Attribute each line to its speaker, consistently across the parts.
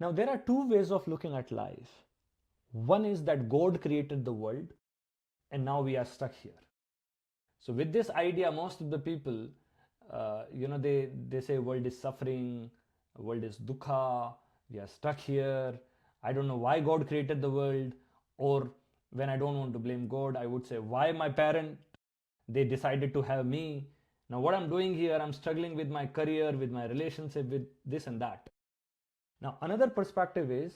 Speaker 1: Now, there are two ways of looking at life. One is that God created the world and now we are stuck here. So with this idea, most of the people, they say world is suffering, world is dukkha, we are stuck here. I don't know why God created the world. Or when I don't want to blame God, I would say, why my parent, they decided to have me. Now what I'm doing here, I'm struggling with my career, with my relationship, with this and that. Now another perspective is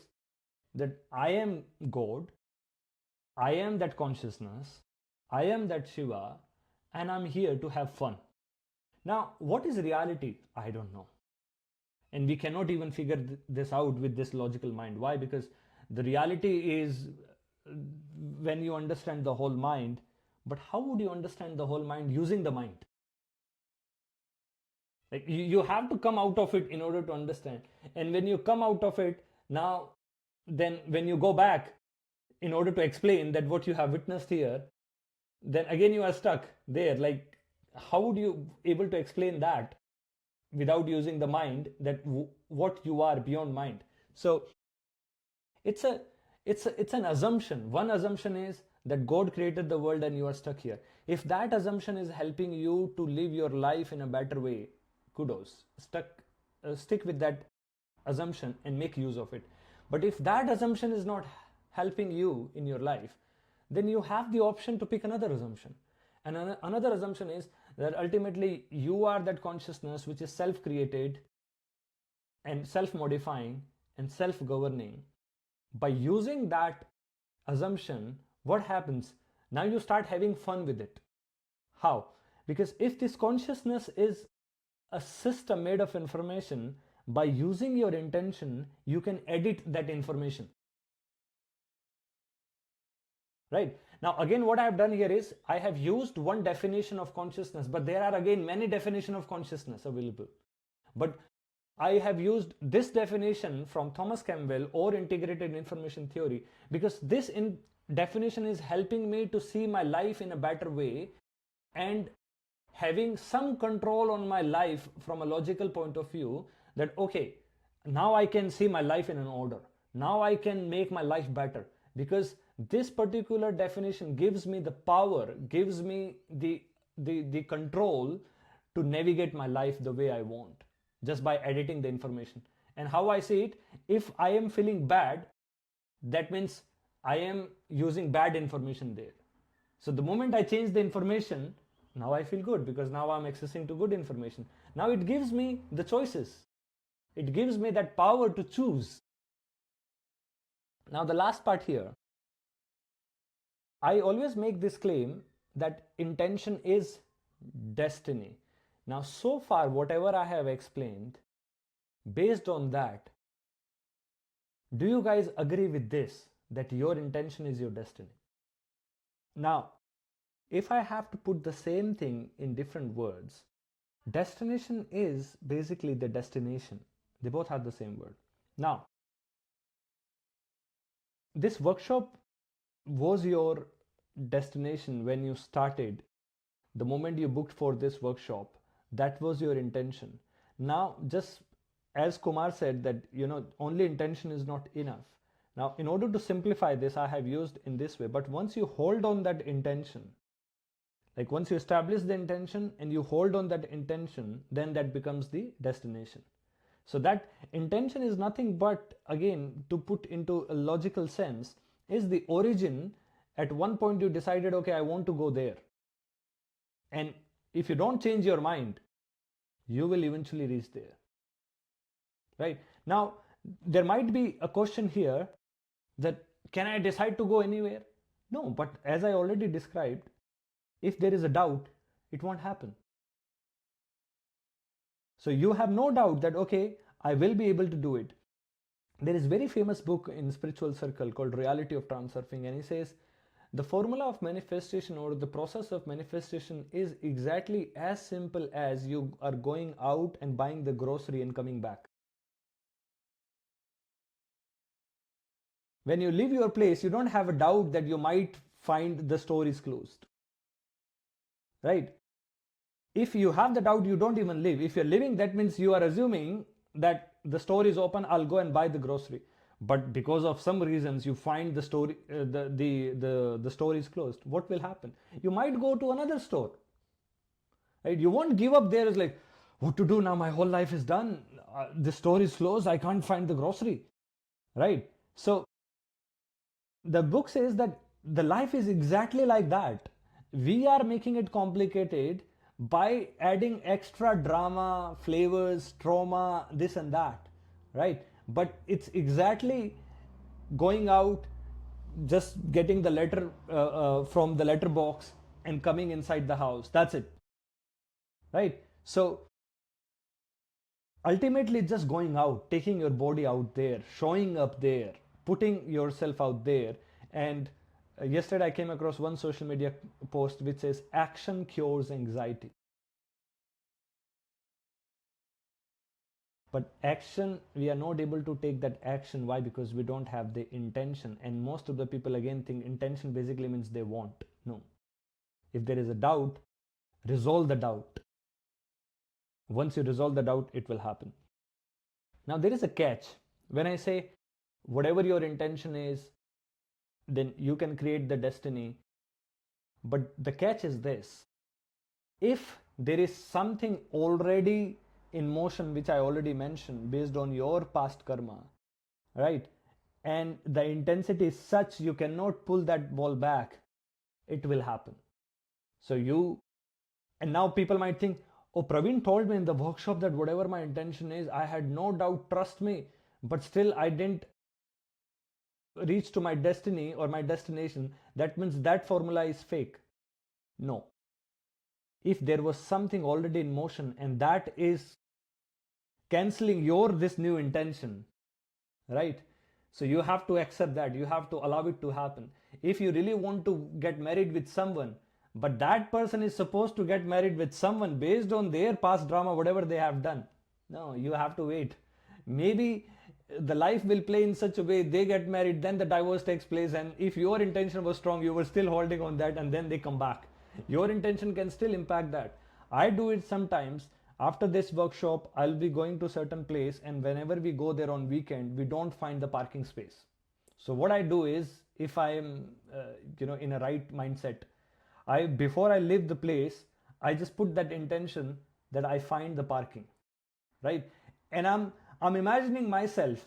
Speaker 1: that I am God, I am that consciousness, I am that Shiva, and I'm here to have fun. Now, what is reality? I don't know. And we cannot even figure this out with this logical mind. Why? Because the reality is when you understand the whole mind, but how would you understand the whole mind using the mind? Like you have to come out of it in order to understand. And when you come out of it, now, then when you go back in order to explain that what you have witnessed here, then again you are stuck there. Like, how would you able to explain that without using the mind, that what you are beyond mind? So it's an assumption. One assumption is that God created the world and you are stuck here. If that assumption is helping you to live your life in a better way, kudos. Stick with that assumption and make use of it. But if that assumption is not helping you in your life, then you have the option to pick another assumption. And another assumption is that ultimately you are that consciousness which is self-created and self-modifying and self-governing. By using that assumption, what happens? Now you start having fun with it. How? Because if this consciousness is a system made of information, by using your intention, you can edit that information. Right? Now again, what I have done here is I have used one definition of consciousness, but there are again many definitions of consciousness available. But I have used this definition from Thomas Campbell or integrated information theory because this definition is helping me to see my life in a better way and having some control on my life from a logical point of view, that okay, now I can see my life in an order. Now I can make my life better because this particular definition gives me the power, gives me the control to navigate my life the way I want, just by editing the information. And how I see it, if I am feeling bad, that means I am using bad information there. So the moment I change the information, now I feel good because now I'm accessing to good information. Now it gives me the choices. It gives me that power to choose. Now the last part here, I always make this claim that intention is destiny. Now so far, whatever I have explained, based on that, do you guys agree with this, that your intention is your destiny? Now, if I have to put the same thing in different words, destination is basically the destination. They both have the same word. Now, this workshop was your destination when you started. The moment you booked for this workshop, that was your intention. Now, just as Kumar said that, only intention is not enough. Now, in order to simplify this, I have used in this way, but once you hold on that intention, like once you establish the intention and you hold on that intention, then that becomes the destination. So that intention is nothing but, again, to put into a logical sense, is the origin. At one point you decided, okay, I want to go there. And if you don't change your mind, you will eventually reach there. Right? Now, there might be a question here that, can I decide to go anywhere? No, but as I already described, if there is a doubt, it won't happen. So you have no doubt that, okay, I will be able to do it. There is a very famous book in spiritual circle called Reality of Transurfing, and he says, the formula of manifestation or the process of manifestation is exactly as simple as you are going out and buying the grocery and coming back. When you leave your place, you don't have a doubt that you might find the store is closed. Right? If you have the doubt, you don't even live. If you're living, that means you are assuming that the store is open, I'll go and buy the grocery. But because of some reasons you find the store the store is closed, what will happen? You might go to another store, right? You won't give up there. It's like, what to do now? My whole life is done. The store is closed. I can't find the grocery, right? So the book says that the life is exactly like that. We are making it complicated by adding extra drama, flavors, trauma, this and that, right? But it's exactly going out, just getting the letter from the letter box and coming inside the house. That's it, right? So ultimately, it's just going out, taking your body out there, showing up there, putting yourself out there. And yesterday I came across one social media post which says action cures anxiety. But action, we are not able to take that action. Why? Because we don't have the intention. And most of the people again think intention basically means they want. No. If there is a doubt, resolve the doubt. Once you resolve the doubt, it will happen. Now there is a catch. When I say whatever your intention is, then you can create the destiny. But the catch is this: if there is something already in motion, which I already mentioned, based on your past karma, right? And the intensity is such you cannot pull that ball back, it will happen. So and now people might think, oh, Praveen told me in the workshop that whatever my intention is, I had no doubt, trust me, but still I didn't reach to my destiny or my destination. That means that formula is fake. No. If there was something already in motion and that is canceling this new intention, right? So you have to accept that. You have to allow it to happen. If you really want to get married with someone, but that person is supposed to get married with someone based on their past drama, whatever they have done, no, you have to wait. Maybe the life will play in such a way, they get married, then the divorce takes place, and if your intention was strong, you were still holding on that, and then they come back. Your intention can still impact that. I do it sometimes. After this workshop, I'll be going to certain place, and whenever we go there on weekend, we don't find the parking space. So what I do is, if I am in a right mindset, before I leave the place, I just put that intention that I find the parking, right? And I'm imagining myself,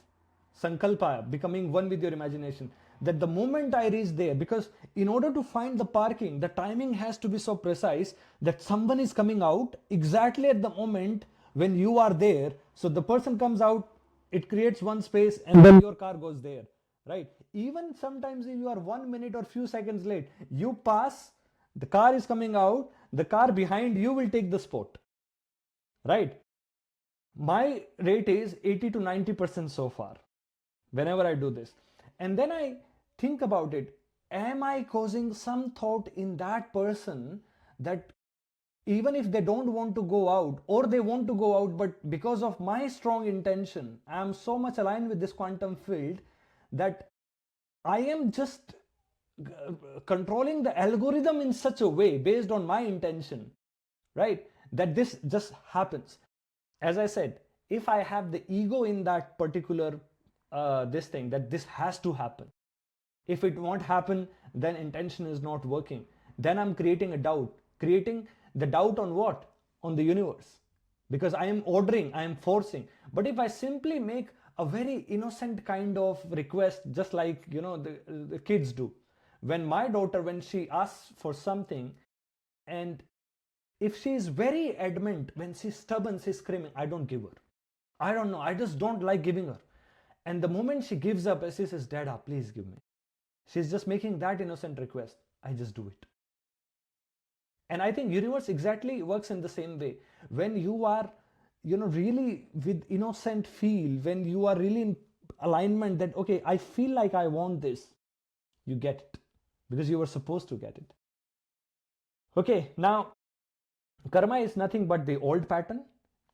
Speaker 1: sankalpa, becoming one with your imagination, that the moment I reach there, because in order to find the parking, the timing has to be so precise that someone is coming out exactly at the moment when you are there. So the person comes out, it creates one space, and then your car goes there, right? Even sometimes if you are 1 minute or few seconds late, you pass, the car is coming out, the car behind you will take the spot, right? My rate is 80 to 90% so far whenever I do this. And then I think about it. Am I causing some thought in that person that even if they don't want to go out, or they want to go out, but because of my strong intention, I am so much aligned with this quantum field that I am just controlling the algorithm in such a way based on my intention, right? That this just happens. As I said, if I have the ego in that particular this thing, that this has to happen. If it won't happen, then intention is not working. Then I'm creating a doubt. Creating the doubt on what? On the universe. Because I am ordering, I am forcing. But if I simply make a very innocent kind of request, just like the kids do. When my daughter, when she asks for something, and if she is very adamant, when she's stubborn, she's screaming, I don't give her. I don't know, I just don't like giving her. And the moment she gives up, she says, Dada, please give me. She's just making that innocent request. I just do it. And I think universe exactly works in the same way. When you are, really with innocent feel, when you are really in alignment that, okay, I feel like I want this, you get it because you were supposed to get it. Okay, now karma is nothing but the old pattern,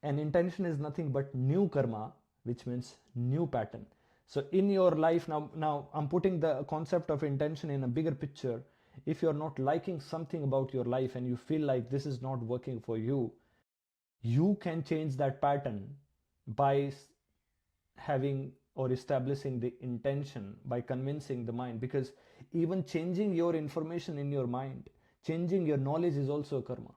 Speaker 1: and intention is nothing but new karma, which means new pattern. So in your life now I'm putting the concept of intention in a bigger picture. If you're not liking something about your life and you feel like this is not working for you, you can change that pattern by having or establishing the intention, by convincing the mind. Because even changing your information in your mind, changing your knowledge is also a karma,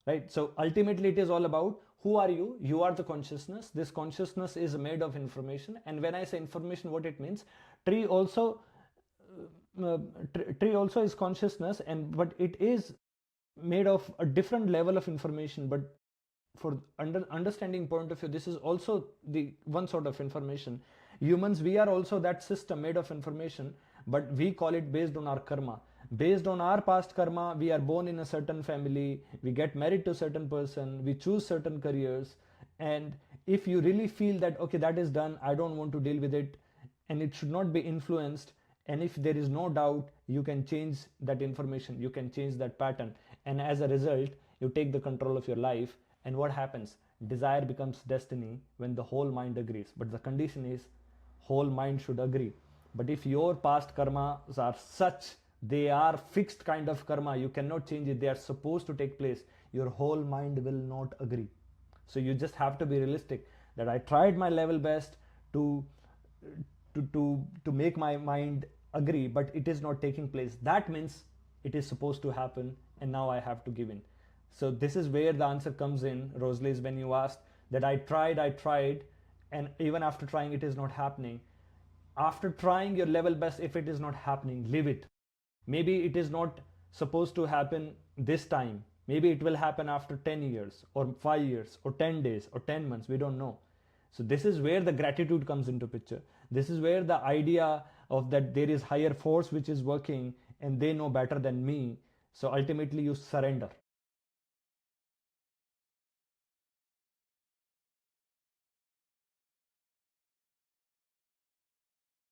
Speaker 1: right? So ultimately it is all about who are you. You are the consciousness. This consciousness is made of information, and when I say information, what it means, tree also tree also is consciousness, and but it is made of a different level of information. But for understanding point of view, this is also the one sort of information. Humans, we are also that system made of information, but we call it based on our karma. Based on our past karma, we are born in a certain family, we get married to a certain person, we choose certain careers, and if you really feel that okay, that is done, I don't want to deal with it, and it should not be influenced, and if there is no doubt, you can change that information, you can change that pattern, and as a result you take the control of your life. And what happens? Desire becomes destiny when the whole mind agrees. But the condition is whole mind should agree. But if your past karmas are such, they are fixed kind of karma, you cannot change it, they are supposed to take place, your whole mind will not agree. So you just have to be realistic that I tried my level best to make my mind agree, but it is not taking place. That means it is supposed to happen, and now I have to give in. So this is where the answer comes in, Rosalie, is when you asked that I tried, and even after trying, it is not happening. After trying your level best, if it is not happening, leave it. Maybe it is not supposed to happen this time. Maybe it will happen after 10 years or 5 years or 10 days or 10 months. We don't know. So this is where the gratitude comes into picture. This is where the idea of that there is higher force which is working and they know better than me. So ultimately you surrender.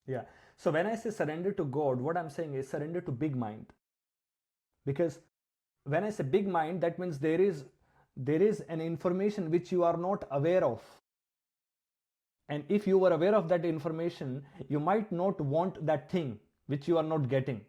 Speaker 1: Yeah. So when I say surrender to God, what I'm saying is surrender to big mind. Because when I say big mind, that means there is an information which you are not aware of. And if you were aware of that information, you might not want that thing which you are not getting.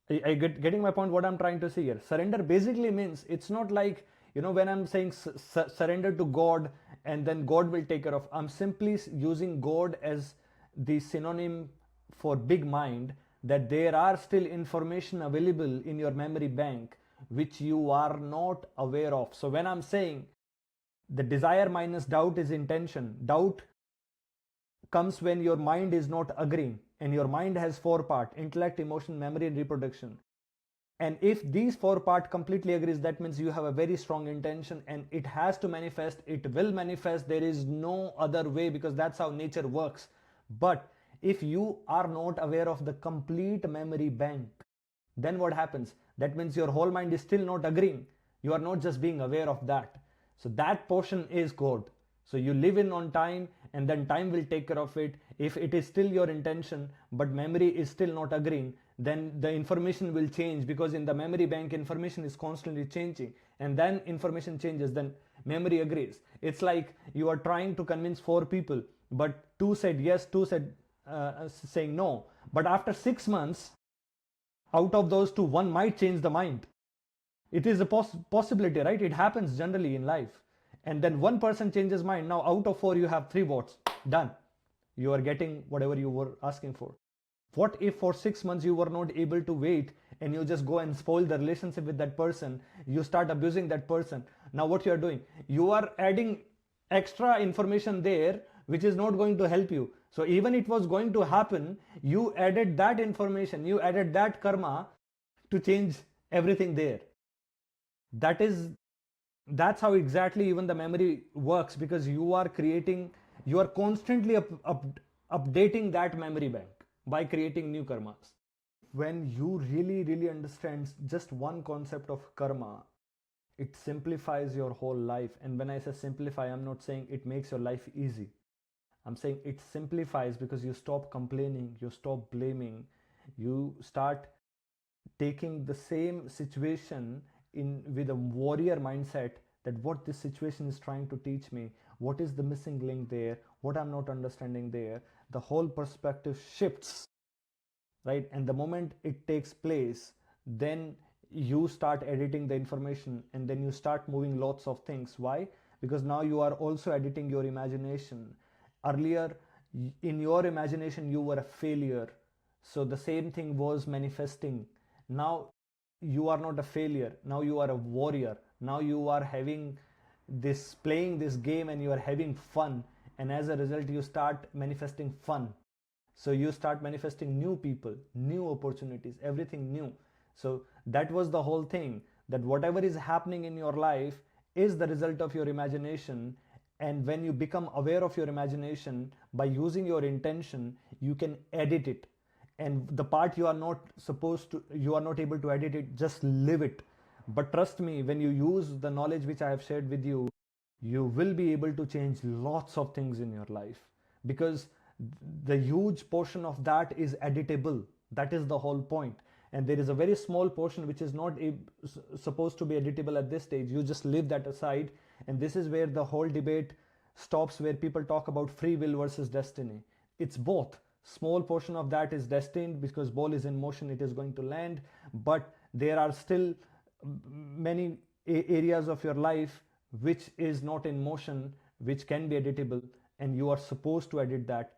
Speaker 1: Getting my point, what I'm trying to say here? Surrender basically means it's not like, when I'm saying surrender to God and then God will take care of. I'm simply using God as the synonym for big mind, that there are still information available in your memory bank which you are not aware of. So when I'm saying the desire minus doubt is intention, doubt comes when your mind is not agreeing, and your mind has 4 parts: intellect, emotion, memory, and reproduction. And if these 4 parts completely agrees, that means you have a very strong intention and it has to manifest, it will manifest, there is no other way, because that's how nature works. But if you are not aware of the complete memory bank, then what happens? That means your whole mind is still not agreeing. You are not just being aware of that. So that portion is God. So you live in on time, and then time will take care of it. If it is still your intention but memory is still not agreeing, then the information will change, because in the memory bank information is constantly changing, and then information changes, then memory agrees. It's like you are trying to convince 4 people, but 2 said yes, 2 said saying no, but after 6 months, out of those 2, one might change the mind. It is a possibility, right? It happens generally in life. And then one person changes mind. Now out of 4 you have 3 votes. Done. You are getting whatever you were asking for. What if for 6 months you were not able to wait, and you just go and spoil the relationship with that person, you start abusing that person? Now what you are doing, you are adding extra information there which is not going to help you. So even it was going to happen, you added that information, you added that karma to change everything there. That's how exactly even the memory works, because you are constantly updating that memory bank by creating new karmas. When you really understand just one concept of karma, it simplifies your whole life. And when I say simplify, I'm not saying it makes your life easy. I'm saying it simplifies, because you stop complaining, you stop blaming, you start taking the same situation in with a warrior mindset, that what this situation is trying to teach me, what is the missing link there, what I'm not understanding there. The whole perspective shifts, right? And the moment it takes place, then you start editing the information, and then you start moving lots of things. Why? Because now you are also editing your imagination. Earlier, in your imagination, you were a failure, so the same thing was manifesting. Now you are not a failure, now you are a warrior. Now you are having this, playing this game, and you are having fun, and as a result you start manifesting fun. So you start manifesting new people, new opportunities, everything new. So that was the whole thing, that whatever is happening in your life is the result of your imagination. And when you become aware of your imagination, by using your intention, you can edit it. And the part you are not supposed to, you are not able to edit it, just live it. But trust me, when you use the knowledge which I have shared with you, you will be able to change lots of things in your life, because the huge portion of that is editable. That is the whole point. And there is a very small portion which is not supposed to be editable at this stage. You just leave that aside. And this is where the whole debate stops, where people talk about free will versus destiny. It's both. Small portion of that is destined, because ball is in motion, it is going to land. But there are still many areas of your life which is not in motion, which can be editable, and you are supposed to edit that.